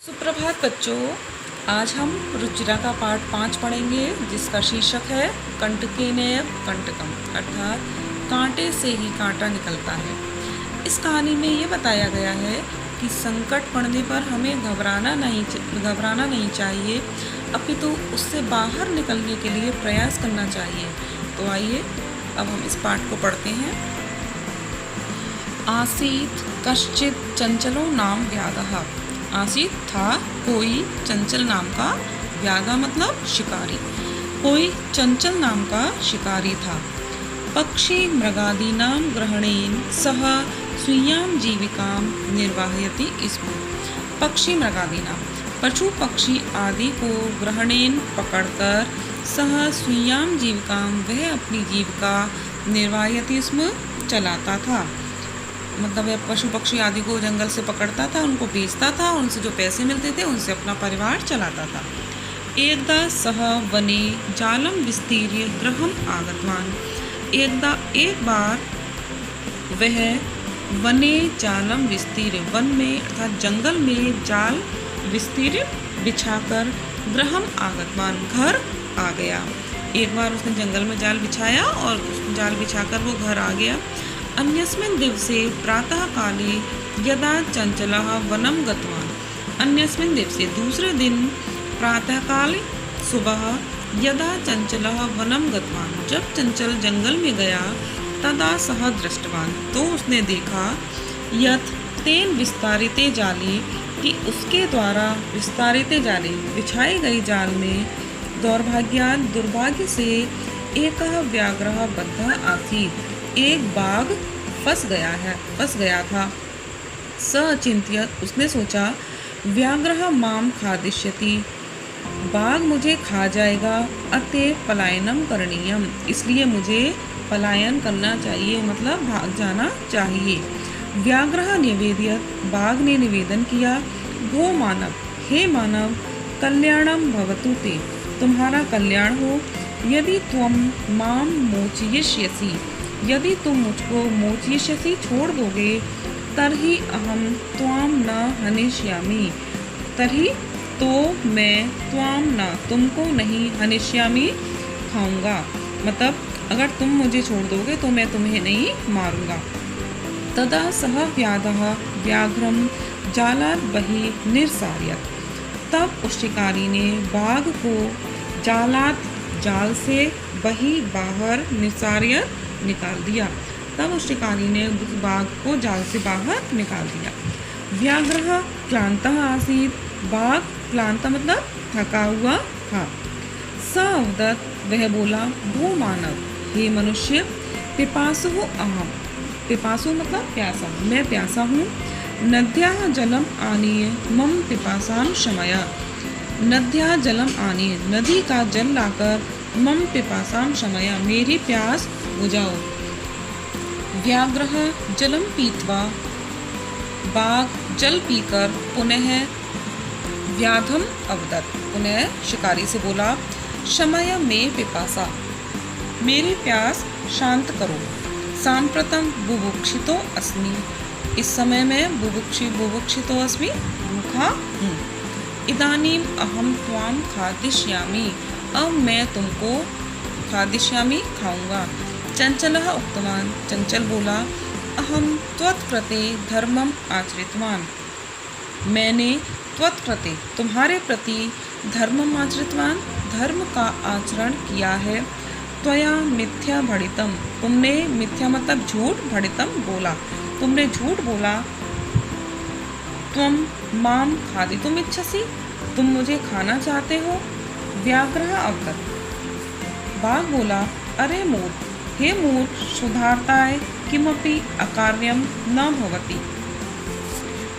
सुप्रभात बच्चों, आज हम रुचिरा का पाठ 5 पढ़ेंगे जिसका शीर्षक है कंटकेनैव कंटकम, अर्थात कांटे से ही कांटा निकलता है। इस कहानी में ये बताया गया है कि संकट पड़ने पर हमें घबराना नहीं चाहिए, अपितु उससे बाहर निकलने के लिए प्रयास करना चाहिए। तो आइए अब हम इस पाठ को पढ़ते हैं। आसीत कश्चित चंचलो नाम व्याघः। आसीत था कोई चंचल नाम का, व्याघा मतलब शिकारी, कोई चंचल नाम का शिकारी था। पक्षी मृगादीनां ग्रहणेन सह स्वीयां जीविकां निर्वाहयति स्म। पक्षी मृगादीनां, पशु पक्षी आदि को ग्रहणेन पकड़कर सह स्वीयां जीविकां, वह अपनी जीविका निर्वाहयति स्म चलाता था। मतलब वह पशु पक्षी आदि को जंगल से पकड़ता था, उनको बेचता था, उनसे जो पैसे मिलते थे उनसे अपना परिवार चलाता था। एकदा सह वने जालम विस्तीर्य गृहम आगतवान। एक बार वह वने जालम विस्तीर्य, वन में अर्थात जंगल में जाल विस्तीर्य बिछाकर गृहम आगतवान, घर आ गया। एक बार उसने जंगल में जाल बिछाया और जाल बिछाकर वो घर आ गया। अन्यस्मिन् दिवसे प्रातः काले यदा चंचलः वनं गतवान्। अन्यस्मिन् दिवसे, दूसरे दिन प्रातः काले सुबह, यदा चंचलः वनं गतवान्, जब चंचल जंगल में गया, तदा सः दृष्टवान्, तो उसने देखा, यत् तेन विस्तारिते जाले, कि उसके द्वारा विस्तारिते जाले बिछाए गए जाल में दौर्भाग्यात्, दुर्भाग्य से एकः व्याघ्रः बद्धः आसीत्, एक बाघ फंस गया था। स अचिन्त्यत्, उसने सोचा, व्याघ्रः माम खादिष्यति, बाघ मुझे खा जाएगा, अतः पलायनम करणीयम, इसलिए मुझे पलायन करना चाहिए, मतलब भाग जाना चाहिए। व्याघ्रः निवेदयत्, बाघ ने निवेदन किया, भो मानव, हे मानव, कल्याणम भवतु ते, तुम्हारा कल्याण हो, यदि त्वं माम मोचयिष्यसि, यदि तुम मुझको मोचयिष्यसि छोड़ दोगे, तर्हि अहम त्वां न हनिष्यामि, तर्हि तो मैं त्वां न, तुमको नहीं, हनिष्यामि खाऊंगा, मतलब अगर तुम मुझे छोड़ दोगे तो मैं तुम्हें नहीं मारूंगा। तदा सह व्याधः व्याघ्रम जालात् बहिः निरसार्यत्, तब उस शिकारी ने बाघ को जालात, जाल से, बही बाहर, निसार्यत निकाल दिया, तब उस शिकारी ने उस बाघ को जाल से बाहर निकाल दिया। व्याघ्रः क्लान्तः आसीत्, बाघ क्लांत मतलब थका हुआ था। स अवदत्, वह बोला, भो मानव, हे मनुष्य, पिपासुः अहम्, पिपासु मतलब प्यासा, मैं प्यासा हूँ, नद्याः जलम आनीय मम पिपासां शमय, नद्याः जलम आनीय, नदी का जल लाकर, मम पिपासां शमय, मेरी प्यास बुझाओ। व्याघ्रः जलम पीत्वा, बाघ जल पीकर पुनः व्याधम अवदत्, पुनः शिकारी से बोला, शमय में पिपासा, मेरी प्यास शांत करो। सांप्रतम बुभुक्षितो अस्मि, इस समय मैं बुभुक्षितो अस्मि, भूखा हूँ। इदानीम अहम त्वां खादिष्यामि, अब मैं तुमको खादिष्यामि खाऊंगा। चंचलः उक्तवान्, चंचल बोला, अहम त्वत्कृते धर्मम आचरितवान्, मैंने त्वत्कृते तुम्हारे प्रति धर्मम आचरितवान्, धर्म का आचरण किया है। त्वया मिथ्या भणितम, तुमने, मिथ्या मतलब झूठ, भणितम बोला, तुमने झूठ बोला। त्वं माम खादितुम इच्छसि, तुम मुझे खाना चाहते हो। व्याघ्रः अवदत्, बाघ बोला, अरे मूर्ख, हे मूर्ख, क्षुधार्ताय किमपि अकार्यम न भवति,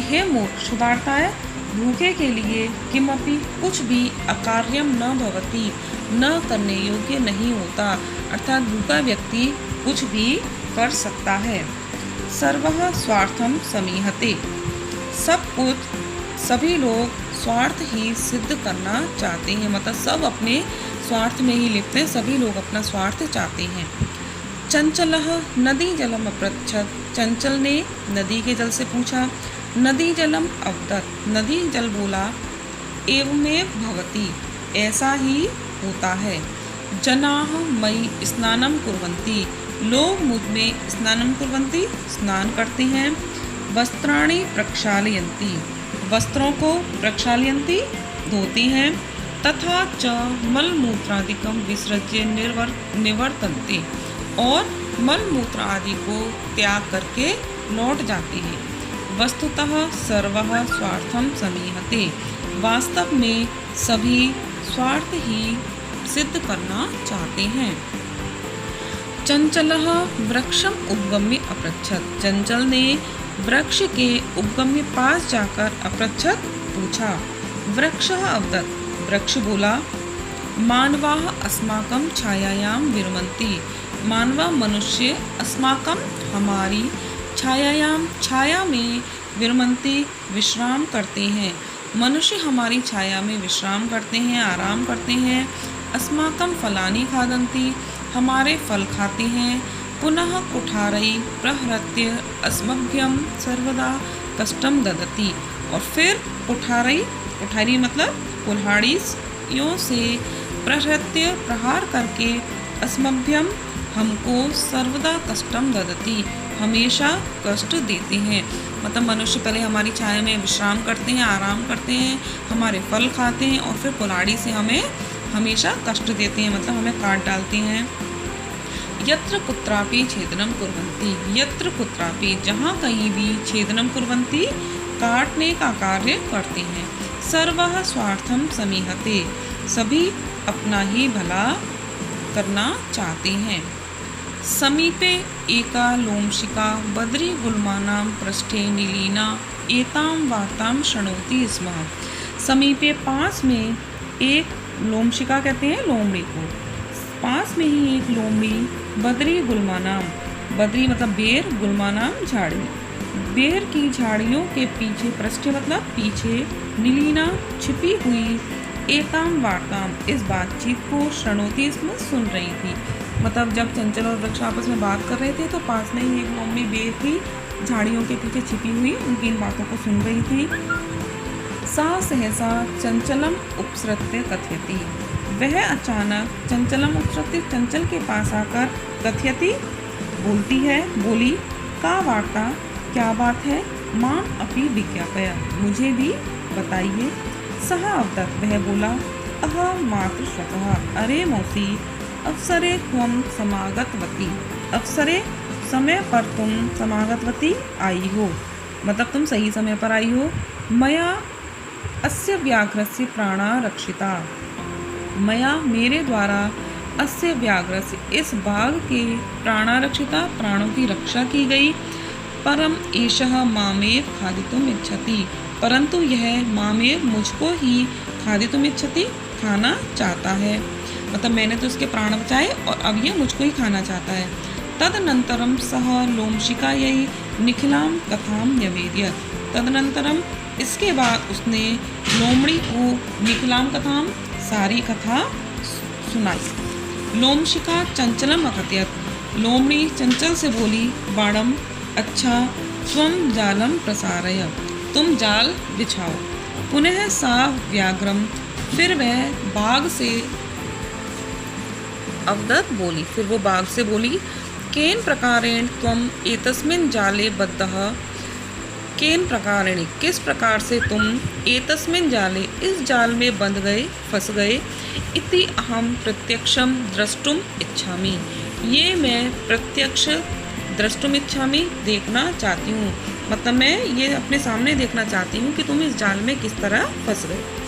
हे मूर्ख, क्षुधार्ताय भूखे के लिए, किमपि कुछ भी, अकार्यम न भवति न करने योग्य नहीं होता, अर्थात भूखा व्यक्ति कुछ भी कर सकता है। सर्वः स्वार्थम समीहते, सब कुछ, सभी लोग स्वार्थ ही सिद्ध करना चाहते हैं, मतलब सब अपने स्वार्थ में ही लिप्त हैं, सभी लोग अपना स्वार्थ चाहते हैं। चंचलः नदी जलम अपृच्छत्, चंचल ने नदी के जल से पूछा, नदी जलम अवदत्, नदी जल बोला, एवमेव भवति, ऐसा ही होता है। जनाः मयि स्नानं कुर्वन्ति, लोग मुझ में स्नानं कुर्वन्ति, स्नान करते हैं। वस्त्राणि प्रक्षालयन्ति, वस्त्रों को प्रक्षालयन्ति, धोती हैं। तथा च मलमूत्रादिकं विसृज्य निवर्तन्ते, और मलमूत्र आदि को त्याग करके लौट जाते हैं। वस्तुतः सर्वः स्वार्थं समीहते, वास्तव में सभी स्वार्थ ही सिद्ध करना चाहते हैं। चंचलः वृक्षम उपगम्य अपृच्छत्, चंचल ने वृक्ष के उपगम्य पास जाकर अपृच्छत् पूछा। वृक्षः अवदत्, वृक्ष बोला, मानवाः अस्माकं छायायां विरमन्ति, मानवा मनुष्य अस्माकं हमारी छायायां छाया में विरमन्ति विश्राम करते हैं, मनुष्य हमारी छाया में विश्राम करते हैं, आराम करते हैं। अस्माकं फलानि खादन्ति, हमारे फल खाते हैं। पुनः कुठारै प्रहृत्य अस्मभ्यं सर्वदा कष्टं ददति, और फिर कुठारी मतलब कुल्हाड़ियों से प्रहृत्य प्रहार करके अस्मभ्यम हमको सर्वदा कष्टम ददति, हमेशा कष्ट देते हैं। मतलब मनुष्य पहले हमारी छाया में विश्राम करते हैं, आराम करते हैं, हमारे फल खाते हैं, और फिर कुल्हाड़ी से हमें हमेशा कष्ट देते हैं, मतलब हमें काट डालते हैं। यत्र कुत्रापि छेदनम कुर्वन्ति, यत्र कुत्रापि जहाँ कहीं भी छेदनम कुर्वन्ति काटने का कार्य करते हैं। सर्वः स्वार्थम समीहते, सभी अपना ही भला करना चाहते हैं। समीपे एका लोमशिका बद्री गुल्मानां पृष्ठे नीलीना एतां वार्तां शृणोति स्म। समीपे पास में एक लोमशिका कहते हैं लोमड़ी को, पास में ही एक लोमड़ी बद्री गुल्मानाम, बद्री मतलब बेर, गुल्मानाम झाड़ी, बेर की झाड़ियों के पीछे, पृष्ठे मतलब पीछे, नीलीना छिपी हुई, एताम वार्ताम इस बातचीत को शृणोति इसमें सुन रही थी। मतलब जब चंचल और वृक्ष आपस में बात कर रहे थे तो पास में ही एक लोमड़ी बेर की झाड़ियों के पीछे छिपी हुई उनकी इन बातों को सुन रही थी। सा सहसा चंचलम उपसृत्य कथयति, वह अचानक चंचलम उपसृत्य चंचल के पास आकर कथयति बोलती है, बोली, का वार्ता, क्या बात है, माम अपि विज्ञापय, मुझे भी बताइए। सह अवदत्, वह बोला, अह मातृश्वतः, अरे मौसी, अवसरे त्वं समागतवती, अवसरे समय पर तुम समागतवती आई हो, मतलब तुम सही समय पर आई हो। मया अस्य व्याघ्रस्य प्राणा रक्षिता, मया मेरे द्वारा अस्य व्याघ्रस्य इस बाघ के प्राणा रक्षिता, प्राणों की रक्षा की गई। परम एषः मामेव खादितुम् इच्छति, परंतु यह मामेव मुझको ही खादितुम् इच्छति, खाना चाहता है। मतलब मैंने तो उसके प्राण बचाए और अब ये मुझको ही खाना चाहता है। तदनंतरम सह लोमशिकायै निखिलां कथां न्यवेदयत्, तदनंतरम इसके बाद उसने लोमड़ी को निखिलां कथां सारी कथा सुनाई। लोमशिका चंचलम अकथयत्, लोमड़ी चंचल से बोली, बाणम अच्छा, स्वम जालम प्रसारय, तुम जाल बिछाओ। पुनः सा व्याघ्रम, फिर वह बाघ से अवदत् बोली, फिर वो बाघ से बोली, केन प्रकारेण त्वम एतस्मिन् जाले बद्धः, केन प्रकारेण किस प्रकार से तुम एतस्मिन् जाले इस जाल में बंध गए, फंस गए। इति अहम प्रत्यक्षम द्रष्टुम इच्छामि, ये मैं प्रत्यक्ष द्रष्टुम इच्छामि देखना चाहती हूँ, मतलब मैं ये अपने सामने देखना चाहती हूँ कि तुम इस जाल में किस तरह फंस गए।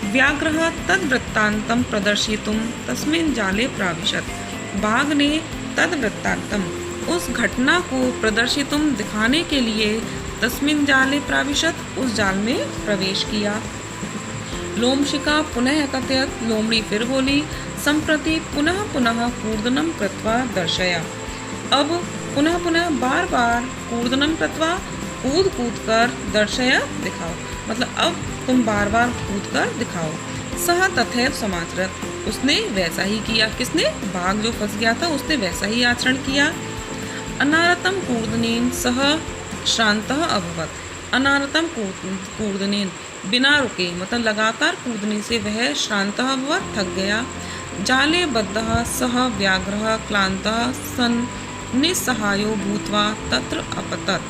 व्याघ्रः तद्वृत्तान्तं प्रदर्शितुं तस्मिन् जाले प्राविशत्, बाघ ने तद्वृत्तान्तं उस घटना को प्रदर्शितुं दिखाने के लिए तस्मिन् जाले प्राविशत् उस जाल में प्रवेश किया। लोमशिका पुनः कथयत्, लोमड़ी फिर बोली, संप्रति पुनः पुनः कूर्दनं कृत्वा दर्शया, अब पुनः पुनः बार बार कूर्दनं कृत्वा कूद कूद कर दर्शया दिखाओ, मतलब अब तुम बार बार कूद कर दिखाओ। सह तथैव समाचरत, उसने वैसा ही किया, किसने, बाघ जो फंस गया था उसने वैसा ही आचरण किया। अनारतम कूर्दनेन सह श्रांतः अभवत्, अनारतम कूदने, बिना रुके मतलब लगातार कूदने से वह श्रान्तः व थक गया। जाले बद्धः सः व्याघ्रः क्लान्तः सन् निस्सहायो भूत्वा तत्र अपतत्।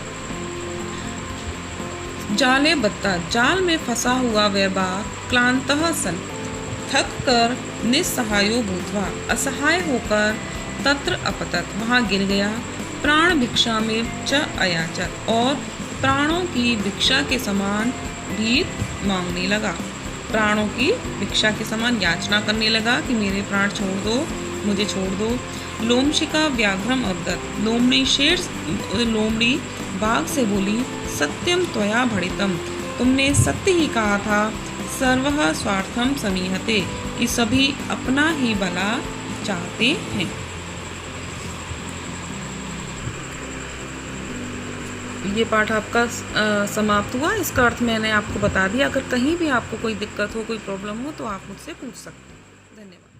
जाले बद्धा, जाल में फंसा हुआ वह बाघ, क्लान्तः सन, थक कर, निस्सहायो भूत्वा, असहाय होकर, तत्र अपतत्, वहाँ गिर गया। प्राण भिक्षा में च अयाचत, और प्राणों की भिक्षा के समान भीख मांगने लगा। प्राणों की भिक्षा के समान याचना करने लगा कि मेरे प्राण छोड़ दो, मुझे छोड़ दो। लोमशिका व्याघ्रम अवदत्, लोमड़ी बाघ से बोली, सत्यम त्वया भणितम, तुमने सत्य ही कहा था। सर्वः स्वार्थम समीहते, कि सभी अपना ही भला चाहते हैं। ये पाठ आपका समाप्त हुआ। इसका अर्थ मैंने आपको बता दिया। अगर कहीं भी आपको कोई दिक्कत हो, कोई प्रॉब्लम हो तो आप मुझसे पूछ सकते हैं। धन्यवाद।